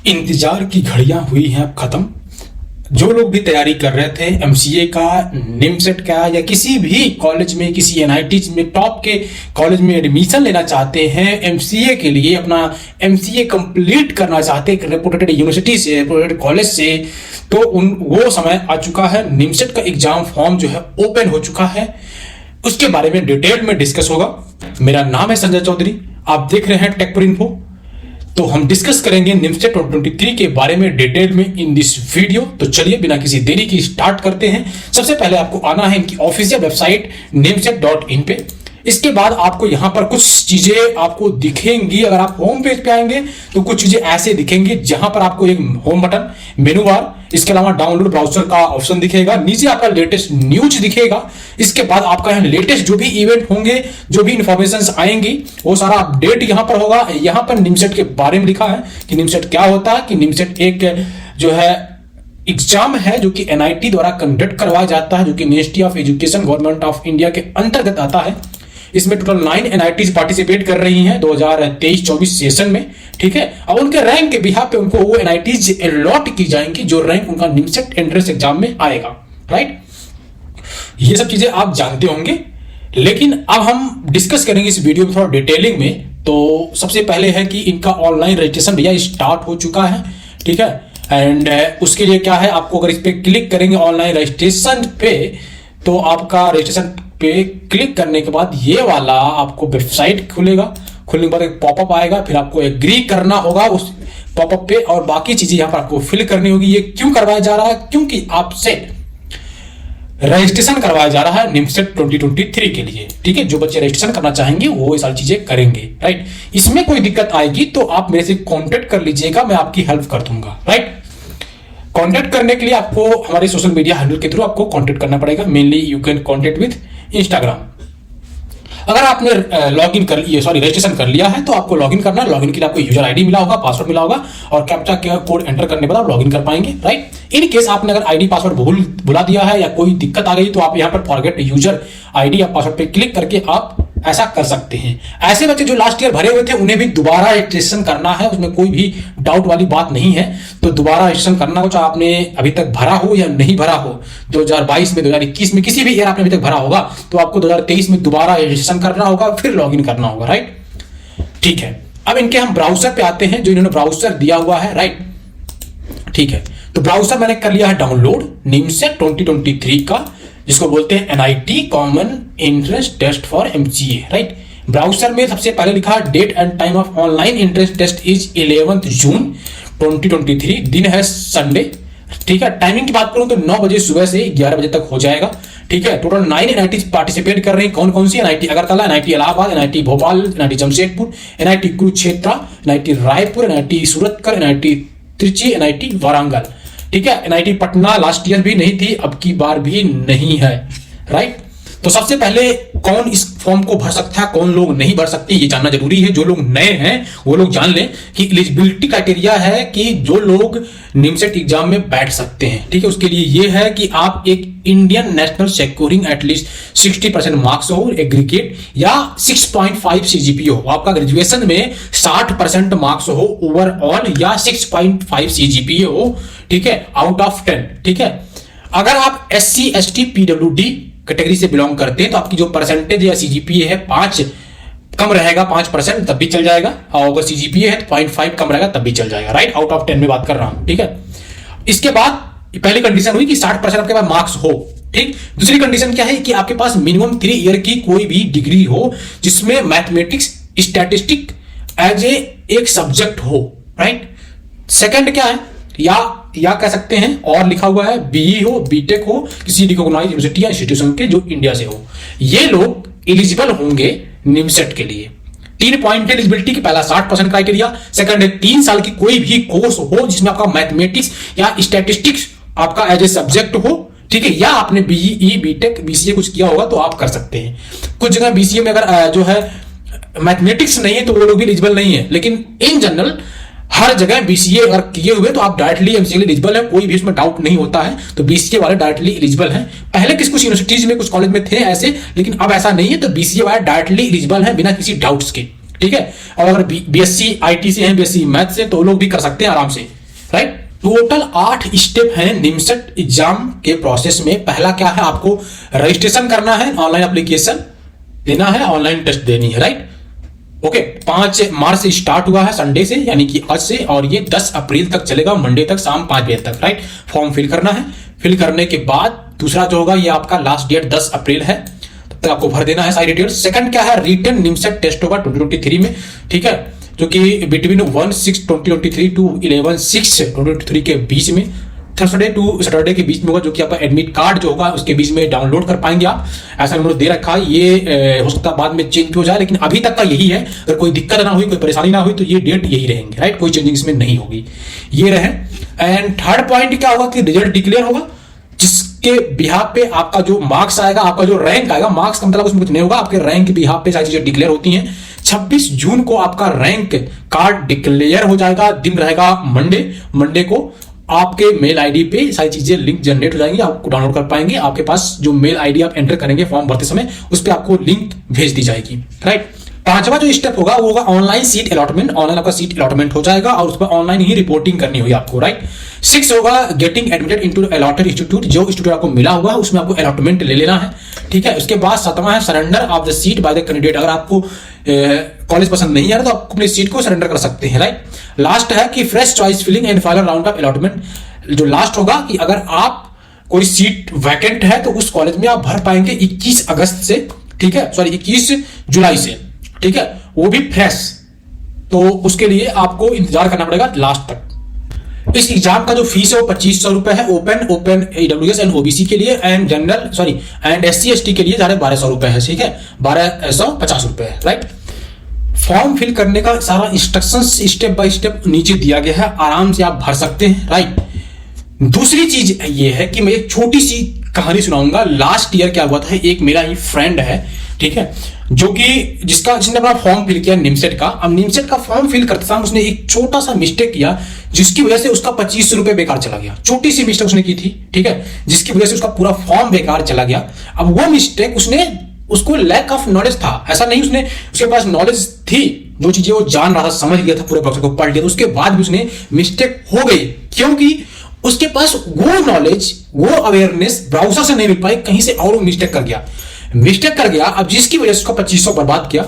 इंतजार की घड़ियां हुई हैं अब खत्म। जो लोग भी तैयारी कर रहे थे एमसीए का, निमसेट का या किसी भी कॉलेज में, किसी एनआईटी में, टॉप के कॉलेज में एडमिशन लेना चाहते हैं, एमसीए के लिए अपना एमसीए कंप्लीट करना चाहते हैं रेपुटेड यूनिवर्सिटी से, रेपुटेड कॉलेज से, तो वो समय आ चुका है। निमसेट का एग्जाम फॉर्म जो है ओपन हो चुका है। उसके बारे में डिटेल में डिस्कस होगा। मेरा नाम है संजय चौधरी, आप देख रहे हैं टेक इन्फो। तो हम डिस्कस करेंगे निमसेट 2023 के बारे में डिटेल में इन दिस वीडियो। तो चलिए बिना किसी देरी की स्टार्ट करते हैं। सबसे पहले आपको आना है इनकी ऑफिशियल वेबसाइट nimset.in पे। इसके बाद आपको यहां पर कुछ चीजें आपको दिखेंगी। अगर आप होम पेज पे आएंगे तो कुछ चीजें ऐसे दिखेंगी, जहां पर आपको एक होम बटन, मेनू बार, इसके अलावा डाउनलोड ब्राउजर का ऑप्शन दिखेगा, नीचे आपका लेटेस्ट न्यूज दिखेगा। इसके बाद आपका यहाँ लेटेस्ट जो भी इवेंट होंगे, जो भी इंफॉर्मेशन आएंगी, वो सारा अपडेट यहाँ पर होगा। यहाँ पर निमसेट के बारे में लिखा है कि निमसेट क्या होता है, कि निमसेट एक जो है एग्जाम है जो कि एनआईटी द्वारा कंडक्ट करवाया जाता है, जो कि ministry of education government of India के अंतर्गत आता है। इसमें टोटल 9 एनआईटीज पार्टिसिपेट कर रही हैं 2023-24 सेशन में, ठीक है। और उनके रैंक के बिहाफ पे उनको वो एनआईटीज अलॉट की जाएंगी जो रैंक उनका निमसेट एंट्रेंस एग्जाम में आएगा, राइट। ये सब चीजें आप जानते होंगे, लेकिन अब हम डिस्कस करेंगे इस वीडियो में थोड़ा डिटेलिंग में। तो सबसे पहले है कि इनका ऑनलाइन रजिस्ट्रेशन भैया स्टार्ट हो चुका है, ठीक है। एंड उसके लिए क्या है, आपको अगर इस पे क्लिक करेंगे ऑनलाइन रजिस्ट्रेशन पे, तो आपका रजिस्ट्रेशन पे क्लिक करने के बाद ये वाला आपको वेबसाइट खुलेगा। खुलने के बाद एक पॉपअप आएगा, फिर आपको एग्री करना होगा उस पॉपअप पे, और बाकी चीजें यहां पर आपको फिल करनी होगी। ये क्यों करवाया जा रहा है? क्योंकि आपसे रजिस्ट्रेशन करवाया जा रहा है निमसेट 2023 के लिए, ठीक है। जो बच्चे रजिस्ट्रेशन करना चाहेंगे वो ये सारी चीजें करेंगे, राइट। इसमें कोई दिक्कत आएगी तो आप मेरे से कांटेक्ट कर लीजिएगा, मैं आपकी हेल्प कर दूंगा, राइट। कांटेक्ट करने के लिए आपको हमारे सोशल मीडिया हैंडल के थ्रू आपको कांटेक्ट करना पड़ेगा। Mainly you can contact with Instagram. अगर आपने रजिस्ट्रेशन कर लिया है तो आपको लॉगिन करना है। लॉगिन के लिए आपको यूजर आईडी मिला होगा, पासवर्ड मिला होगा, और कैप्चा कोड एंटर करने के बाद आप लॉगिन कर पाएंगे, राइट। इन केस आपने अगर आईडी पासवर्ड भुला दिया है या कोई दिक्कत आ गई तो आप यहां पर फॉरगेट यूजर आईडी या पासवर्ड पे क्लिक करके आप ऐसा कर सकते हैं। ऐसे बच्चे जो लास्ट ईयर भरे हुए थे उन्हें भी दोबारा रजिस्ट्रेशन करना है, उसमें कोई भी डाउट वाली बात नहीं है। तो दोबारा रजिस्ट्रेशन करना हो, चाहे आपने अभी तक भरा हो या नहीं भरा हो, 2022 में, 2021 में, किसी भी ईयर आपने अभी तक भरा होगा, तो आपको 2023 में दोबारा रजिस्ट्रेशन करना होगा, फिर लॉगिन करना होगा, राइट। ठीक है, अब इनके हम ब्राउजर पे आते हैं, जो इन्होंने ब्राउजर दिया हुआ है, राइट। ठीक है, तो ब्राउजर मैंने कर लिया है डाउनलोड निमसेट 2023 का, जिसको बोलते हैं NIT common entrance test for MCA, right. Browser में सबसे पहले लिखा है date and time of online entrance test is 11 June 2023, दिन है संडे, ठीक है। टाइमिंग की बात करूं तो 9 बजे सुबह से 11 बजे तक हो जाएगा, ठीक है। टोटल 9 एनआईटी पार्टिसिपेट कर रही हैं। कौन कौन सी? NIT Agartala, NIT Allahabad, NIT Bhopal, NIT Jamshedpur, NIT Kurukshetra, NIT Raipur, NIT Surathkal, NIT Trichy, NIT Warangal, ठीक है। एनआईटी पटना लास्ट ईयर भी नहीं थी, अब की बार भी नहीं है, राइट। तो सबसे पहले कौन इस फॉर्म को भर सकता है, कौन लोग नहीं भर सकते, ये जानना जरूरी है। जो लोग नए हैं वो लोग जान लें कि एलिजिबिलिटी क्राइटेरिया है कि जो लोग निमसेट एग्जाम में बैठ सकते हैं, ठीक है। उसके लिए ये है कि आप एक Indian national scoring at least 60% marks हो एग्रीगेट, या 6.5 सीजीपीए हो। आपका ग्रेजुएशन में 60% मार्क्स हो ओवरऑल, या 6.5 सीजीपीए हो, ठीक है, आउट ऑफ 10, ठीक है। अगर आप SC ST PWD कैटेगरी से बिलोंग करते हैं तो आपकी जो परसेंटेज या सीजीपीए है 5 कम रहेगा, 5% तब भी चल जाएगा, और अगर सीजीपीए है तो 0.5 कम रहेगा तब भी चल जाएगा, राइट। आउट ऑफ 10 में बात कर रहा हूं, ठीक है। इसके बाद पहली कंडीशन हुई कि 60% आपके पास मार्क्स हो, ठीक। दूसरी कंडीशन क्या है कि आपके पास मिनिमम 3 ईयर की कोई भी डिग्री हो जिसमें मैथमेटिक्स स्टैटिस्टिक एज एक सब्जेक्ट हो, राइट। सेकंड क्या है, या कह सकते हैं और लिखा हुआ है बीई हो, बीटेक हो, किसी रिकॉग्नाइज्ड यूनिवर्सिटी या इंस्टीट्यूशन के जो इंडिया से हो, ये लोग एलिजिबल होंगे निमसेट के लिए। 3 पॉइंट एलिजिबिलिटी की, पहला 60% क्राइटेरिया, सेकंड है 3 साल की कोई भी कोर्स हो जिसमें आपका मैथमेटिक्स या स्टैटिस्टिक्स आपका एज ए सब्जेक्ट हो, ठीक है। या आपने बीई, बीटेक, बीसीए कुछ किया होगा तो आप कर सकते हैं। कुछ जगह बीसीए में अगर जो है मैथमेटिक्स नहीं है तो वो लोग भी एलिजिबल नहीं है, लेकिन इन जनरल हर जगह बीसीए अगर किए हुए तो आप डायरेक्टली एमसीए एलिजिबल है, कोई भी उसमें डाउट नहीं होता है। तो बीसीए वाले डायरेक्टली एलिजिबल हैं। पहले कुछ यूनिवर्सिटीज में, कुछ कॉलेज में थे ऐसे, लेकिन अब ऐसा नहीं है। तो बीसीए वाले डायरेक्टली एलिजिबल है बिना किसी डाउट्स के, ठीक है। और अगर बीएससी आईटी से हैं, बीएससी मैथ से, तो लोग भी कर सकते हैं आराम से, राइट। टोटल 8 स्टेप हैं निमसेट एग्जाम के प्रोसेस में। पहला क्या है, आपको रजिस्ट्रेशन करना है, ऑनलाइन एप्लीकेशन देना है, ऑनलाइन टेस्ट देनी है, राइट। ओके, 5 मार्च से स्टार्ट हुआ है, संडे से, यानी कि आज से, और ये 10 अप्रैल तक चलेगा, मंडे तक शाम 5 बजे तक, राइट। फॉर्म फिल करना है। फिल करने के बाद दूसरा जो होगा, ये आपका लास्ट डेट 10 अप्रैल है, तब तक आपको भर देना है सारी डिटेल्स। सेकंड क्या है, रिटन निमसेट टेस्ट होगा 2023 में, ठीक है, जो कि बिटवीन 1/6/2023 टू 11/6/2023 के बीच में, थर्सडे टू सैटरडे के बीच में होगा, जो कि आपका एडमिट कार्ड जो होगा उसके बीच में डाउनलोड कर पाएंगे आप। ऐसा उन्होंने दे रखा है, ये हो सकता है बाद में चेंज हो जाए, लेकिन अभी तक का यही है। अगर कोई दिक्कत ना हुई, कोई परेशानी ना हुई, तो ये डेट यही रहेंगे, राइट, कोई चेंजिंग इसमें नहीं होगी, ये रहे। एंड थर्ड पॉइंट क्या होगा कि रिजल्ट डिक्लेयर होगा, जिसके बिहाफ पे आपका जो मार्क्स आएगा, आपका जो रैंक आएगा, मार्क्स का मतलब उसमें कुछ नहीं होगा, आपके रैंक के बिहाफ पे सारी चीजें डिक्लेयर होती हैं। 26 जून को आपका रैंक कार्ड डिक्लेयर हो जाएगा, दिन रहेगा मंडे को आपके मेल आईडी पे सारी चीजें लिंक जनरेट हो जाएंगी, आपको डाउनलोड कर पाएंगे। आपके पास जो मेल आईडी आप एंटर करेंगे फॉर्म भरते समय, उस पर आपको लिंक भेज दी जाएगी, राइट। पांचवा जो स्टेप होगा वो होगा ऑनलाइन सीट अलॉटमेंट। ऑनलाइन आपका सीट अलॉटमेंट हो जाएगा और उस पर ऑनलाइन ही रिपोर्टिंग करनी होगी आपको, राइट। 6 होगा getting admitted into allotted institute. जो इंस्टीट्यूट आपको मिला हुआ है उसमें आपको अलॉटमेंट ले लेना है, ठीक है। उसके बाद 7वां है surrender of the seat by the candidate. अगर आपको कॉलेज पसंद नहीं आ रहा तो आप अपनी सीट को सरेंडर कर सकते हैं, राइट। लास्ट है कि fresh choice filling and final round of allotment. जो लास्ट होगा कि अगर आप कोई सीट वैकेंट है तो उस कॉलेज में आप भर पाएंगे 21 अगस्त से, ठीक है, सॉरी 21 जुलाई से, ठीक है, वो भी फ्रेश। तो उसके लिए आपको इंतजार करना पड़ेगा लास्ट तक। इस एग्जाम का जो फीस है वो 2500 रुपए है, ओपन AWS एंड ओबीसी के लिए, and general and SC ST के लिए 1200 रुपए है, ठीक है, 1250 रुपए है, राइट। फॉर्म फिल करने का सारा इंस्ट्रक्शंस स्टेप बाय स्टेप नीचे दिया गया है, आराम से आप भर सकते हैं, राइट। दूसरी चीज ये है कि मैं एक छोटी सी कहानी सुनाऊंगा। लास्ट ईयर क्या हुआ था, एक मेरा ही फ्रेंड है, ठीक है, जो कि जिसने अपना फॉर्म फिल किया निमसेट का। अब निमसेट का फॉर्म फिल करते समय उसने एक छोटा सा मिस्टेक किया, जिसकी वजह से उसका 2500 रुपए बेकार चला गया। छोटी सी मिस्टेक उसने की थी, ठीक है, जिसकी वजह से उसका पूरा फॉर्म बेकार चला गया। अब वो मिस्टेक उसको लैक ऑफ नॉलेज था, ऐसा नहीं उसने, उसके पास नॉलेज थी, जो चीजें वो जान रहा था, समझ गया था, पूरे प्रोसेस को पढ़ लिया, तो उसके बाद भी उसने मिस्टेक हो गई, क्योंकि उसके पास वो नॉलेज, वो अवेयरनेस ब्राउजर से नहीं मिल पाई, कहीं से और वो मिस्टेक कर गया। अब जिसकी वजह से उसका 2500 बर्बाद किया।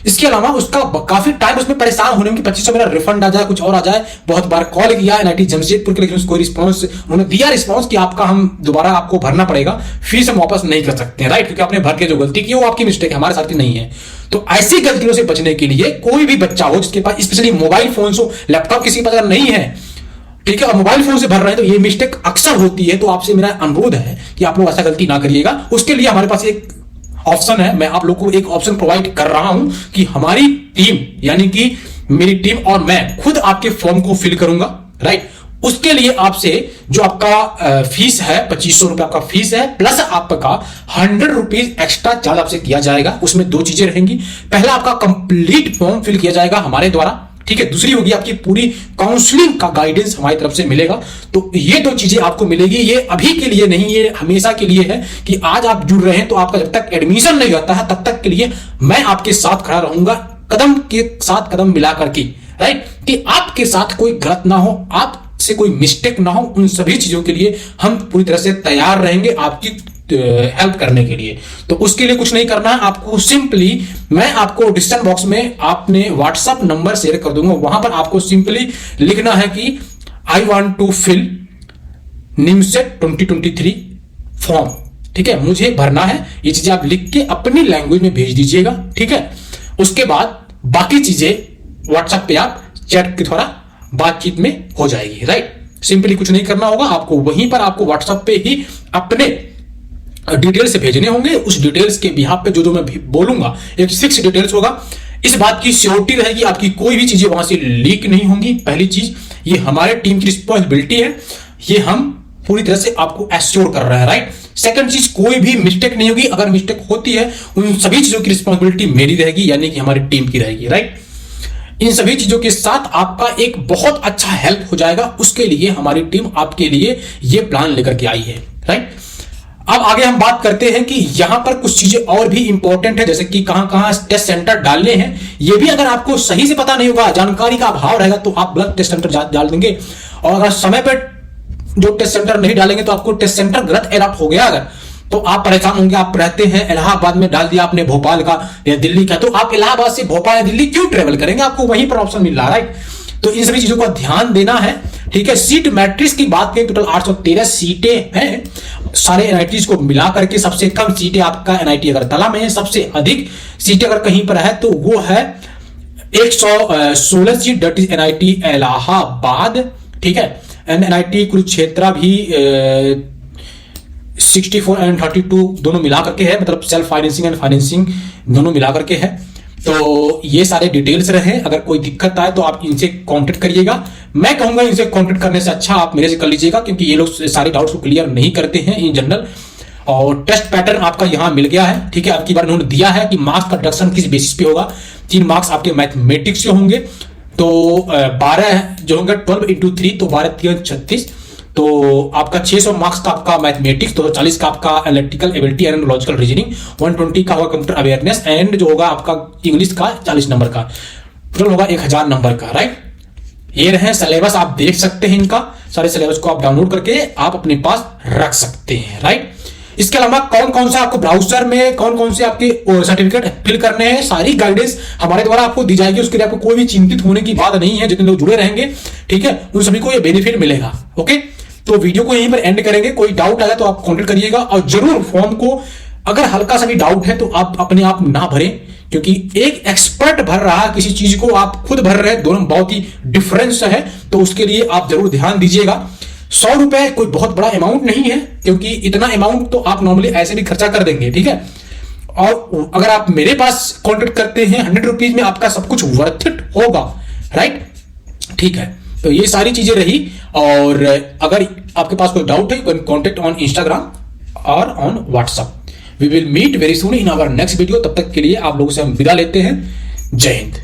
इसके अलावा उसका काफी टाइम उसमें परेशान होने में कि 2500 मेरा रिफंड आ जाए, कुछ और आ जाए। बहुत बार कॉल किया NIT जमशेदपुर के, लेकिन उसको रिस्पांस उन्होंने दिया कि आपका हम दोबारा आपको भरना पड़ेगा, फीस हम वापस नहीं कर सकते हैं, राइट, क्योंकि आपने भर के जो गलती की वो आपकी मिस्टेक है, हमारे साथ नहीं है। तो ऐसी गलतियों से बचने के लिए कोई भी बच्चा हो जिसके पास स्पेशली मोबाइल फोन हो, लैपटॉप किसी के पास अगर नहीं है, ठीक है, और मोबाइल फोन से भर रहे हैं, तो ये मिस्टेक अक्सर होती है। तो आपसे मेरा अनुरोध है कि आप लोग ऐसा गलती ना करिएगा। उसके लिए हमारे पास एक ऑप्शन है, मैं आप लोग को एक ऑप्शन प्रोवाइड कर रहा हूं कि हमारी टीम, यानी कि मेरी टीम और मैं खुद आपके फॉर्म को फिल करूंगा, राइट। उसके लिए आपसे जो आपका फीस है 2500 रुपए आपका फीस है, प्लस आपका 100 रुपीज एक्स्ट्रा चार्ज आपसे किया जाएगा। उसमें 2 चीजें रहेंगी। पहला आपका कंप्लीट फॉर्म फिल किया जाएगा हमारे द्वारा, ठीक है। दूसरी होगी आपकी पूरी काउंसलिंग का गाइडेंस हमारी तरफ से मिलेगा। तो ये 2 चीजें आपको मिलेगी। ये अभी के लिए नहीं, ये हमेशा के लिए है कि आज आप जुड़ रहे हैं तो आपका जब तक एडमिशन नहीं होता है तब तक के लिए मैं आपके साथ खड़ा रहूंगा, कदम के साथ कदम मिला करके, राइट, कि आपके साथ कोई गलत ना हो, आपसे कोई मिस्टेक ना हो। उन सभी चीजों के लिए हम पूरी तरह से तैयार रहेंगे आपकी हेल्प करने के लिए। तो उसके लिए कुछ नहीं करना है आपको, सिंपली मैं आपको डिस्क्रिप्शन बॉक्स में आपने व्हाट्सएप नंबर शेयर कर दूंगा, वहां पर आपको सिंपली लिखना है कि I want to fill NIMCET 2023 form, ठीक है, मुझे भरना है। ये चीजें आप लिख के अपनी लैंग्वेज में भेज दीजिएगा, ठीक है। उसके बाद बाकी चीजें व्हाट्सएप पे आप चैट के द्वारा बातचीत में हो जाएगी, राइट। सिंपली कुछ नहीं करना होगा आपको, वहीं पर आपको व्हाट्सएप पे ही अपने डिटेल्स से भेजने होंगे। उस डिटेल्स के बिहाफ पे जो मैं बोलूंगा एक 6 डिटेल्स होगा। इस बात की श्योरिटी रहेगी आपकी कोई भी चीजें वहां से लीक नहीं होंगी। पहली चीज, ये हमारे टीम की रिस्पॉन्सिबिलिटी है, ये हम पूरी तरह से आपको एश्योर कर रहे हैं, राइट। सेकंड चीज, कोई भी मिस्टेक नहीं होगी। अगर मिस्टेक होती है उन सभी चीजों की रिस्पॉन्सिबिलिटी मेरी रहेगी, यानी कि हमारी टीम की रहेगी, राइट। इन सभी चीजों के साथ आपका एक बहुत अच्छा हेल्प हो जाएगा। उसके लिए हमारी टीम आपके लिए ये प्लान लेकर के आई है, राइट। अब आगे हम बात करते हैं कि यहां पर कुछ चीजें और भी इंपॉर्टेंट है, जैसे कि कहां टेस्ट सेंटर डालने हैं। ये भी अगर आपको सही से पता नहीं होगा, जानकारी का अभाव रहेगा, तो आप गलत टेस्ट सेंटर डाल देंगे। और अगर समय पर जो टेस्ट सेंटर नहीं डालेंगे तो आपको टेस्ट सेंटर गलत अलॉट हो गया अगर, तो आप परेशान होंगे। आप रहते हैं इलाहाबाद में, डाल दिया आपने भोपाल का या दिल्ली का, तो आप इलाहाबाद से भोपाल या दिल्ली क्यों ट्रेवल करेंगे? आपको वहीं पर ऑप्शन मिल रहा है, राइट? तो इन सभी चीजों का ध्यान देना है, ठीक है। सीट मैट्रिक्स की बात करें, टोटल 813 सीटें हैं सारे एनआईटीज को मिला करके। सबसे कम सीटें आपका एनआईटी अगरतला में है, सबसे अधिक सीटें अगर कहीं पर है तो वो है 116 seat, that is NIT Allahabad, ठीक है। एनआईटी कुरुक्षेत्र भी 64 एंड 32 दोनों मिला करके है, मतलब सेल्फ फाइनेंसिंग एंड फाइनेंसिंग दोनों मिला करके है। तो ये सारे डिटेल्स रहे, अगर कोई दिक्कत आए तो आप इनसे कांटेक्ट करिएगा। मैं कहूंगा इनसे कांटेक्ट करने से अच्छा आप मेरे से कर लीजिएगा, क्योंकि ये लोग सारे डाउट्स को क्लियर नहीं करते हैं इन जनरल। और टेस्ट पैटर्न आपका यहां मिल गया है, ठीक है। अब की बार उन्होंने दिया है कि मार्क्स का डिडक्शन किस बेसिस पे होगा। 3 मार्क्स आपके मैथमेटिक्स से होंगे, तो 12 जो होंगे 12 इंटू 3, तो 12 3 36, तो आपका 600 मार्क्स का आपका मैथमेटिक्स, 240 का आपका analytical ability and logical reasoning, 120 का होगा कंप्यूटर अवेयरनेस, एंड जो होगा आपका इंग्लिश का 40 नंबर का, टोटल होगा 1000 नंबर का, राइट। ये रहे सिलेबस, आप देख सकते हैं इनका सारे सिलेबस को आप डाउनलोड करके आप अपने पास रख सकते हैं, राइट। इसके अलावा कौन कौन सा आपको ब्राउजर में कौन कौन से आपके सर्टिफिकेट फिल करने हैं, सारी गाइडेंस हमारे द्वारा आपको दी जाएगी। उसके लिए आपको कोई भी चिंतित होने की बात नहीं है। जितने लोग जुड़े रहेंगे, ठीक है, उन सभी को ये बेनिफिट मिलेगा। ओके, तो वीडियो को यहीं पर एंड करेंगे। कोई डाउट आया तो आप कांटेक्ट करिएगा, और जरूर फॉर्म को अगर हल्का सा भी डाउट है तो आप अपने आप ना भरें, क्योंकि एक एक्सपर्ट भर रहा है किसी चीज को, आप खुद भर रहे हैं, दोनों बहुत ही डिफरेंस है। तो उसके लिए आप जरूर ध्यान दीजिएगा। 100 रुपए कोई बहुत बड़ा अमाउंट नहीं है, क्योंकि इतना अमाउंट तो आप नॉर्मली ऐसे भी खर्चा कर देंगे, ठीक है। और अगर आप मेरे पास कांटेक्ट करते हैं 100 रुपीज में आपका सब कुछ वर्थ इट होगा, राइट, ठीक है। तो ये सारी चीजें रही, और अगर आपके पास कोई डाउट है, कॉन्टेक्ट ऑन इंस्टाग्राम और on WhatsApp. We will meet very soon in our next video. तब तक के लिए आप लोगों से हम विदा लेते हैं। जय हिंद।